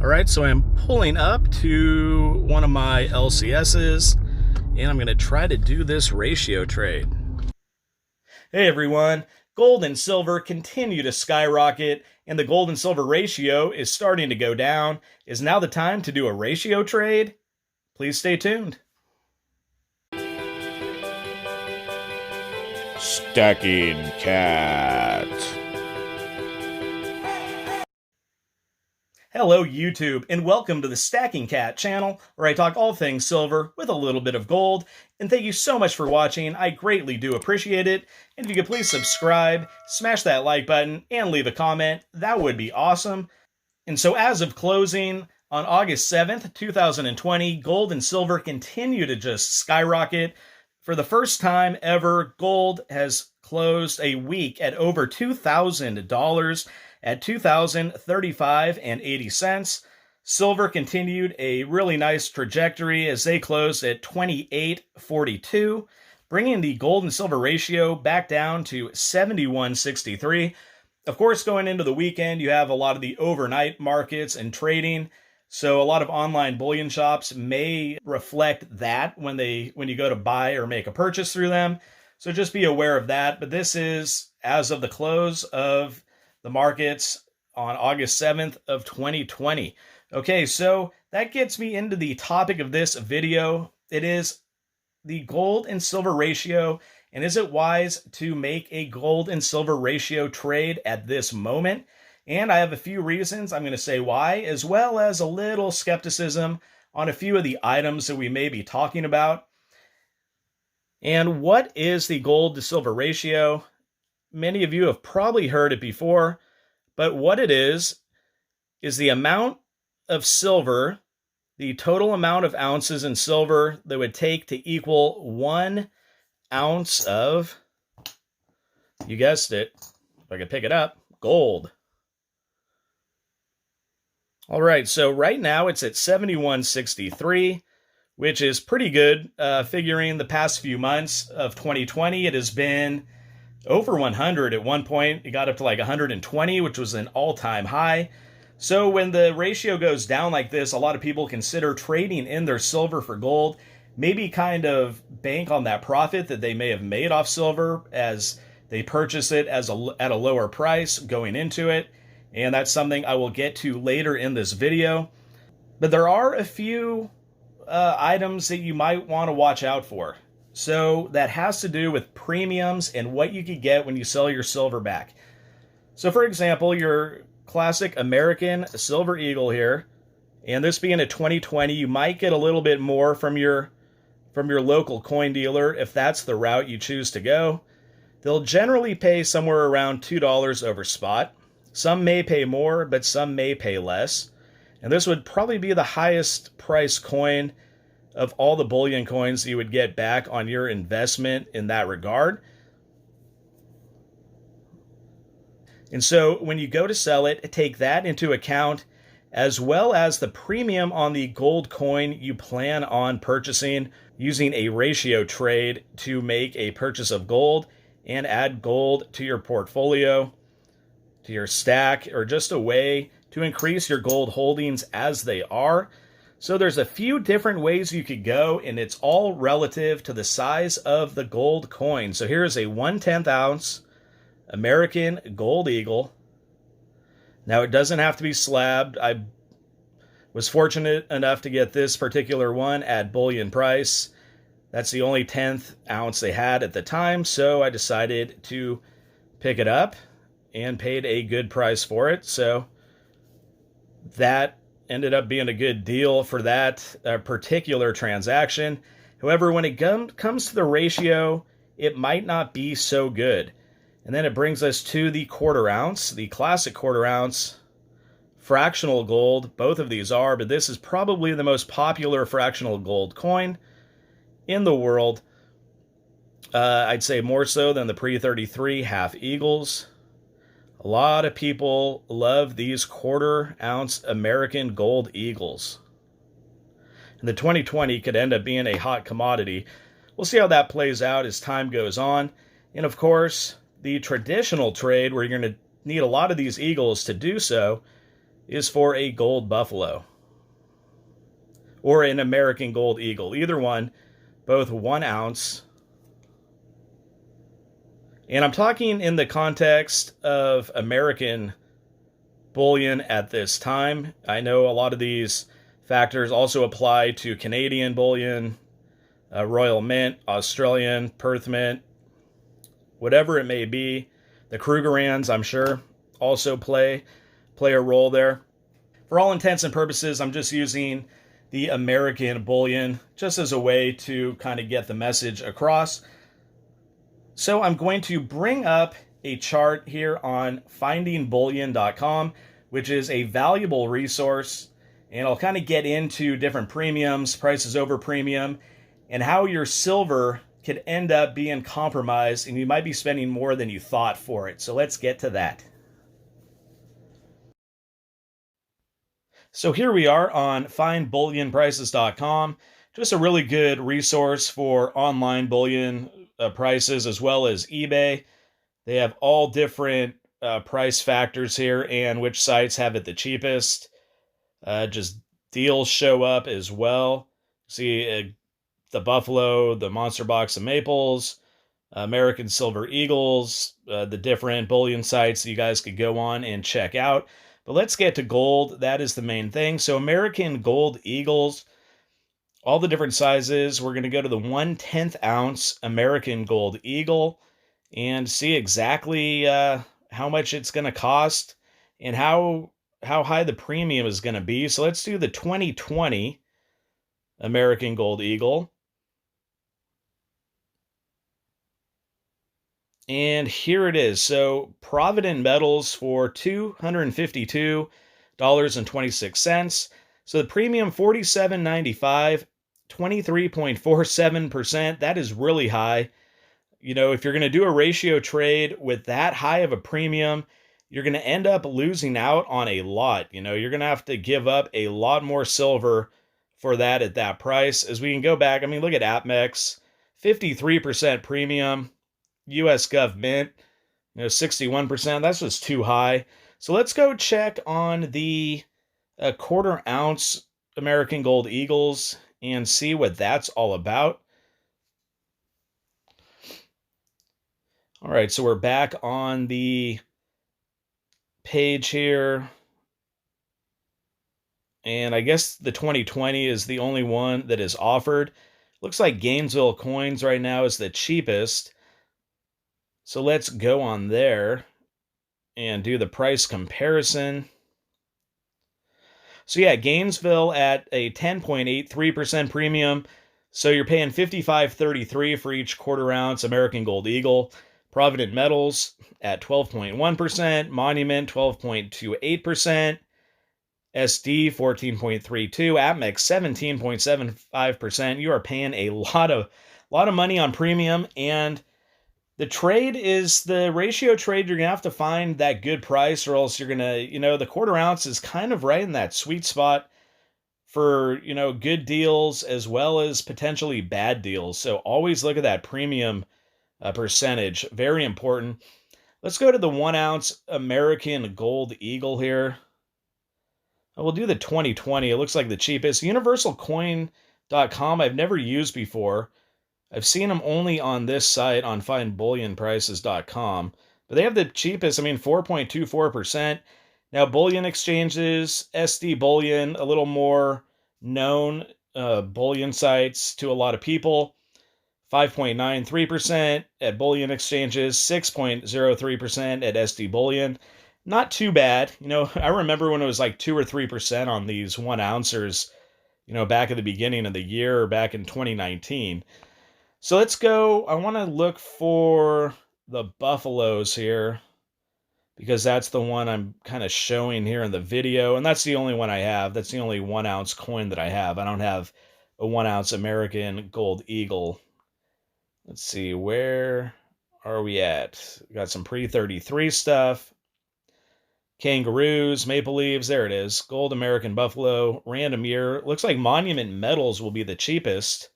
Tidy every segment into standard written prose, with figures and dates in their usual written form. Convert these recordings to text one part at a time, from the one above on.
All right, so I'm pulling up to one of my LCSs, and I'm going to try to do this ratio trade. Hey everyone, gold and silver continue to skyrocket, and the gold and silver ratio is starting to go down. Is now the time to do a ratio trade? Please stay tuned. Stacking Cat. Hello YouTube, and welcome to the Stacking Kat channel, where I talk all things silver with a little bit of gold. And thank you so much for watching, I greatly do appreciate it. And if you could please subscribe, smash that like button, and leave a comment, that would be awesome. And so as of closing, on August 7th, 2020, gold and silver continue to just skyrocket. For the first time ever, gold has closed a week at over $2,000 at $2,035.80. Silver continued a really nice trajectory as they closed at $28.42, bringing the gold and silver ratio back down to 71.63. Of course, going into the weekend, you have a lot of the overnight markets and trading. So a lot of online bullion shops may reflect that when you go to buy or make a purchase through them. So just be aware of that. But this is as of the close of the markets on August 7th of 2020. Okay, so that gets me into the topic of this video. It is the gold and silver ratio, and is it wise to make a gold and silver ratio trade at this moment? And I have a few reasons. I'm going to say why, as well as a little skepticism on a few of the items that we may be talking about. And what is the gold to silver ratio? Many of you have probably heard it before, but what it is the amount of silver, the total amount of ounces in silver that would take to equal 1 ounce of, you guessed it, if I could pick it up, gold. All right, so right now it's at 71.63, which is pretty good, figuring the past few months of 2020. It has been over 100 at one point. It got up to like 120, which was an all-time high. So when the ratio goes down like this, a lot of people consider trading in their silver for gold, maybe kind of bank on that profit that they may have made off silver as they purchase it at a lower price going into it. And that's something I will get to later in this video. But there are a few items that you might want to watch out for. So that has to do with premiums and what you could get when you sell your silver back. So for example, your classic American Silver Eagle here, and this being a 2020, you might get a little bit more from your local coin dealer if that's the route you choose to go. They'll generally pay somewhere around $2 over spot. Some may pay more, but some may pay less. And this would probably be the highest price coin of all the bullion coins you would get back on your investment in that regard. And so when you go to sell it, take that into account, as well as the premium on the gold coin you plan on purchasing, using a ratio trade to make a purchase of gold and add gold to your portfolio, to your stack, or just a way to increase your gold holdings as they are. So there's a few different ways you could go, and it's all relative to the size of the gold coin. So here's a 1/10 ounce American Gold Eagle. Now it doesn't have to be slabbed. I was fortunate enough to get this particular one at Bullion price. That's the only 10th ounce they had at the time, so I decided to pick it up and paid a good price for it. So that ended up being a good deal for that particular transaction. However, when it comes to the ratio, it might not be so good. And then it brings us to the quarter ounce, the classic quarter ounce fractional gold. Both of these are, but this is probably the most popular fractional gold coin in the world. I'd say more so than the pre-33 half eagles. A lot of people love these quarter ounce American Gold Eagles. And the 2020 could end up being a hot commodity. We'll see how that plays out as time goes on. And of course, the traditional trade where you're going to need a lot of these eagles to do so is for a gold buffalo or an American gold eagle. Either one, both 1 ounce. And I'm talking in the context of American bullion at this time. I know a lot of these factors also apply to Canadian bullion, Royal Mint, Australian, Perth Mint, whatever it may be. The Krugerrands, I'm sure, also play a role there. For all intents and purposes, I'm just using the American bullion just as a way to kind of get the message across. So I'm going to bring up a chart here on findingbullion.com, which is a valuable resource. And I'll kind of get into different premiums, prices over premium, and how your silver could end up being compromised and you might be spending more than you thought for it. So let's get to that. So here we are on findbullionprices.com. Just a really good resource for online bullion prices as well as eBay. They have all different price factors here and which sites have it the cheapest. Just deals show up as well. See the Buffalo, the Monster Box of Maples, American Silver Eagles, the different bullion sites that you guys could go on and check out. But let's get to gold. That is the main thing. So American Gold Eagles, all the different sizes. We're going to go to the 1/10 ounce American Gold Eagle and see exactly how much it's going to cost and how high the premium is going to be. So let's do the 2020 American Gold Eagle. And here it is. So Provident Metals for $252.26. So the premium $47.95, 23.47%. That is really high. You know, if you're going to do a ratio trade with that high of a premium, you're going to end up losing out on a lot. You know, you're going to have to give up a lot more silver for that at that price. As we can go back, I mean, look at APMEX, 53% premium. US government, 61%. That's just too high. So let's go check on the 1/4 ounce American Gold Eagles and see what that's all about. All right, so we're back on the page here. And I guess the 2020 is the only one that is offered. Looks like Gainesville Coins right now is the cheapest. So let's go on there and do the price comparison. So yeah, Gainesville at a 10.83% premium. So you're paying $55.33 for each 1/4 ounce American Gold Eagle. Provident Metals at 12.1%, Monument 12.28%, SD 14.32, APMEX 17.75%. You are paying a lot of money on premium, and the trade is the ratio trade. You're going to have to find that good price, or else you're going to, the 1/4 ounce is kind of right in that sweet spot for, good deals as well as potentially bad deals. So always look at that premium percentage. Very important. Let's go to the 1 ounce American Gold Eagle here. We'll do the 2020. It looks like the cheapest. Universalcoin.com I've never used before. I've seen them only on this site on findbullionprices.com, but they have the cheapest, 4.24%. Now, bullion exchanges, SD Bullion, a little more known bullion sites to a lot of people, 5.93% at bullion exchanges, 6.03% at SD Bullion. Not too bad. I remember when it was like 2 or 3% on these 1 ouncers, back at the beginning of the year or back in 2019. So let's go. I want to look for the Buffaloes here because that's the one I'm kind of showing here in the video. And that's the only one I have. That's the only 1 ounce coin that I have. I don't have a 1 ounce American Gold Eagle. Let's see. Where are we at? We got some pre-33 stuff. Kangaroos, Maple Leaves. There it is. Gold American Buffalo. Random year. Looks like Monument Metals will be the cheapest.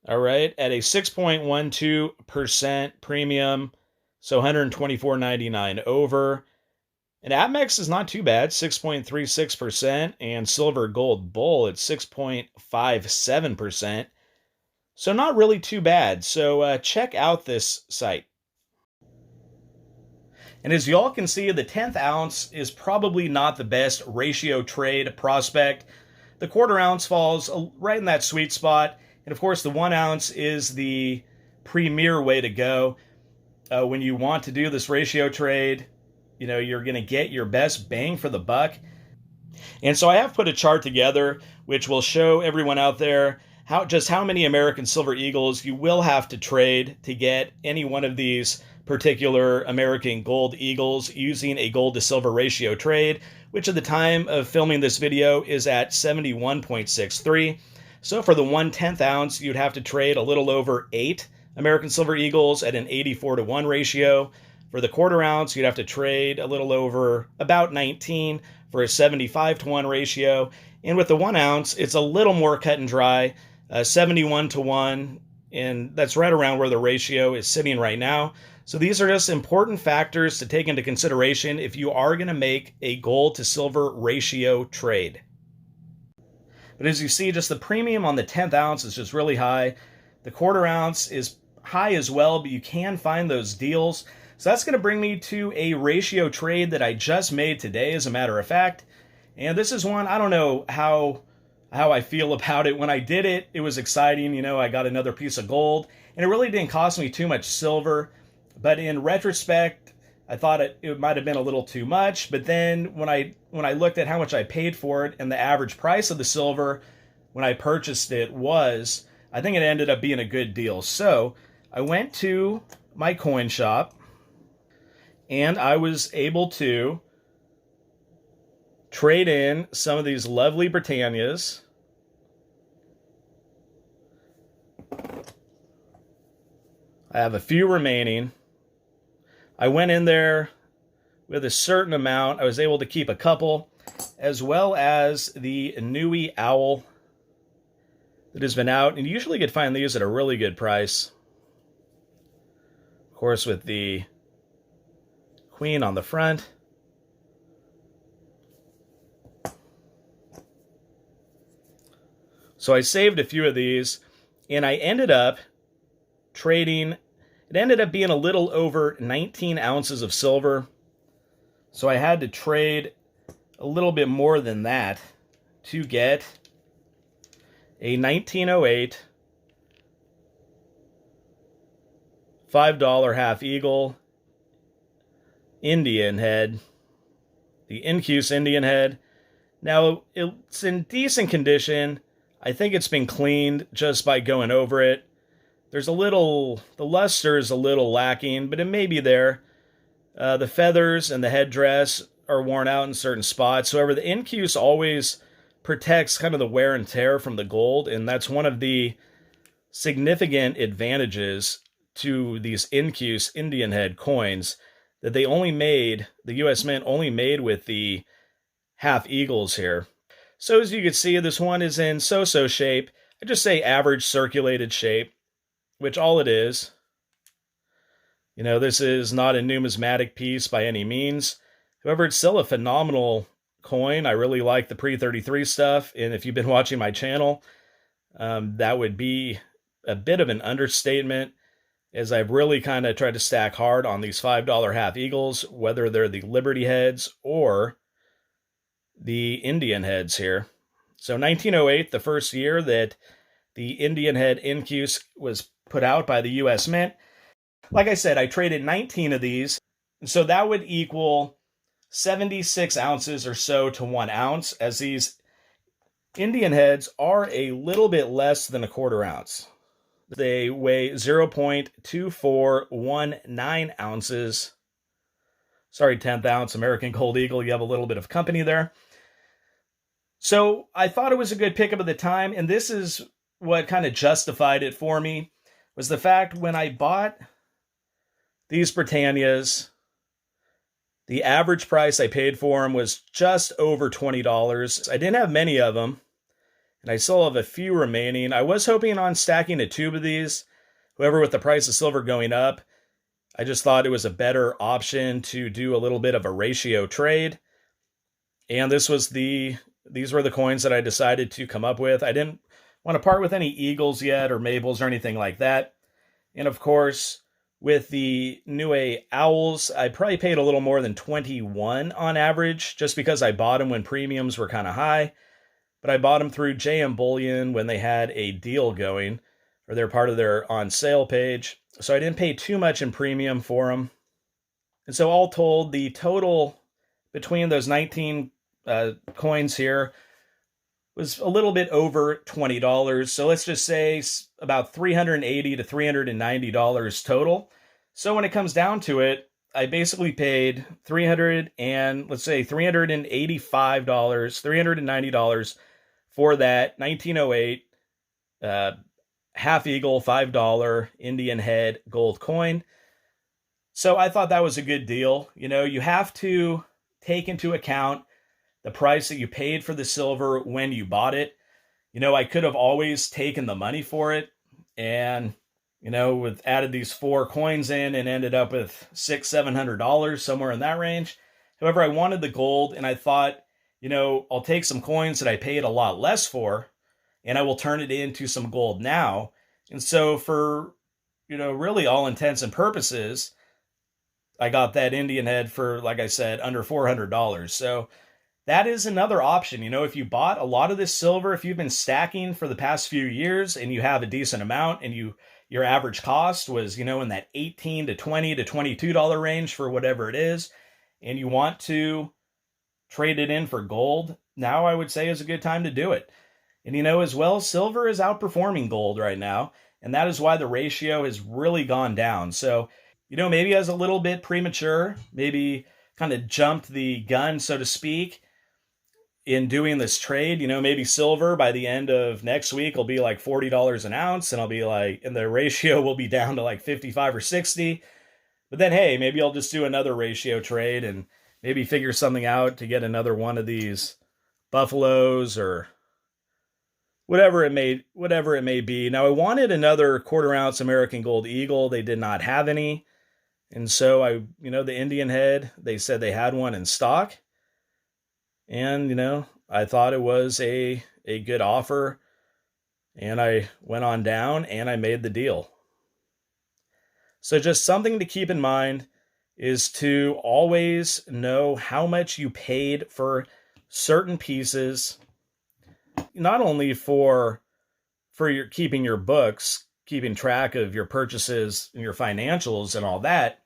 All right, at a 6.12% premium, so $124.99 over. And Amex is not too bad, 6.36%, and Silver Gold Bull at 6.57%. So not really too bad. So check out this site. And as y'all can see, the 10th ounce is probably not the best ratio trade prospect. The quarter ounce falls right in that sweet spot. And of course, the 1 ounce is the premier way to go. When you want to do this ratio trade, you're going to get your best bang for the buck. And so I have put a chart together which will show everyone out there how many American Silver Eagles you will have to trade to get any one of these particular American Gold Eagles using a gold to silver ratio trade, which at the time of filming this video is at 71.63. So for the 1/10 ounce, you'd have to trade a little over 8 American Silver Eagles at an 84-to-1 ratio. For the quarter ounce, you'd have to trade a little over about 19 for a 75-to-1 ratio. And with the 1 ounce, it's a little more cut and dry, 71-to-1, and that's right around where the ratio is sitting right now. So these are just important factors to take into consideration if you are going to make a gold to silver ratio trade. But as you see, just the premium on the 10th ounce is just really high. The quarter ounce is high as well, but you can find those deals. So that's going to bring me to a ratio trade that I just made today, as a matter of fact. And this is one, I don't know how I feel about it. When I did it, it was exciting. I got another piece of gold, and it really didn't cost me too much silver. But in retrospect, I thought it might have been a little too much. But then when I looked at how much I paid for it and the average price of the silver when I purchased it was, I think it ended up being a good deal. So I went to my coin shop, and I was able to trade in some of these lovely Britannias. I have a few remaining. I went in there with a certain amount. I was able to keep a couple, as well as the Nui Owl that has been out. And you usually could find these at a really good price. Of course, with the Queen on the front. So I saved a few of these, and I ended up trading. It ended up being a little over 19 ounces of silver. So I had to trade a little bit more than that to get a 1908 $5 half eagle Indian head, the Incuse Indian head. Now, it's in decent condition. I think it's been cleaned just by going over it. The luster is a little lacking, but it may be there. The feathers and the headdress are worn out in certain spots. However, the Incuse always protects kind of the wear and tear from the gold, and that's one of the significant advantages to these Incuse Indian head coins that the U.S. Mint only made with the half eagles here. So as you can see, this one is in so-so shape. I just say average circulated shape, which all it is. This is not a numismatic piece by any means. However, it's still a phenomenal coin. I really like the pre-33 stuff, and if you've been watching my channel, that would be a bit of an understatement, as I've really kind of tried to stack hard on these $5 half eagles, whether they're the Liberty heads or the Indian heads here. So 1908, the first year that the Indian head Incuse was put out by the U.S. Mint. Like I said, I traded 19 of these, so that would equal 76 ounces or so to 1 ounce, as these Indian heads are a little bit less than a quarter ounce. They weigh 0.2419 ounces. Sorry, 10th ounce American Gold Eagle, you have a little bit of company there. So I thought it was a good pickup at the time, and this is what kind of justified it for me, was the fact when I bought these Britannias, the average price I paid for them was just over $20. I didn't have many of them, and I still have a few remaining. I was hoping on stacking a tube of these. However, with the price of silver going up, I just thought it was a better option to do a little bit of a ratio trade. And these were the coins that I decided to come up with. I didn't want to part with any Eagles yet or Maples or anything like that. And of course, with the Niue Owls, I probably paid a little more than 21 on average, just because I bought them when premiums were kind of high. But I bought them through JM Bullion when they had a deal going, or they're part of their on sale page. So I didn't pay too much in premium for them. And so all told, the total between those 19 coins here was a little bit over $20. So let's just say about $380 to $390 total. So when it comes down to it, I basically paid $385, $390 for that 1908 half eagle $5 Indian head gold coin. So I thought that was a good deal. You know, you have to take into account the price that you paid for the silver when you bought it. You know, I could have always taken the money for it and, you know, with added these 4 coins in and ended up with $600-700, somewhere in that range. However, I wanted the gold and I thought, you know, I'll take some coins that I paid a lot less for and I will turn it into some gold now. And so for, you know, really all intents and purposes, I got that Indian head for, like I said, under $400. So that is another option. You know, if you bought a lot of this silver, if you've been stacking for the past few years and you have a decent amount and your average cost was, you know, in that $18 to $20 to $22 range for whatever it is, and you want to trade it in for gold, now I would say is a good time to do it. And, you know, as well, silver is outperforming gold right now, and that is why the ratio has really gone down. So, you know, maybe as a little bit premature, maybe kind of jumped the gun, so to speak, in doing this trade. You know, maybe silver by the end of next week will be like $40 an ounce, and I'll be like, and the ratio will be down to like 55 or 60. But then, hey, maybe I'll just do another ratio trade and maybe figure something out to get another one of these buffaloes or whatever it may be. Now, I wanted another quarter ounce American Gold Eagle. They did not have any. And so the Indian head, they said they had one in stock. And, you know, I thought it was a good offer. And I went on down and I made the deal. So just something to keep in mind is to always know how much you paid for certain pieces, not only for your keeping your books, keeping track of your purchases and your financials and all that,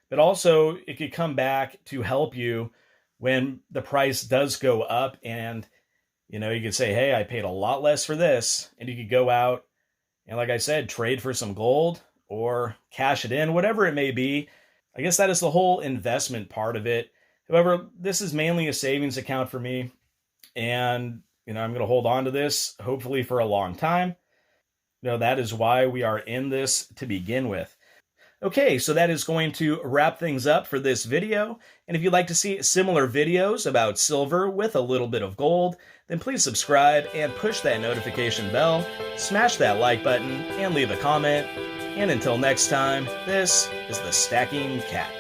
but also it could come back to help you when the price does go up. And, you know, you could say, hey, I paid a lot less for this. And you could go out and, like I said, trade for some gold or cash it in, whatever it may be. I guess that is the whole investment part of it. However, this is mainly a savings account for me. And, you know, I'm going to hold on to this hopefully for a long time. You know, that is why we are in this to begin with. Okay, so that is going to wrap things up for this video. And if you'd like to see similar videos about silver with a little bit of gold, then please subscribe and push that notification bell, smash that like button, and leave a comment. And until next time, this is the Stacking Kat.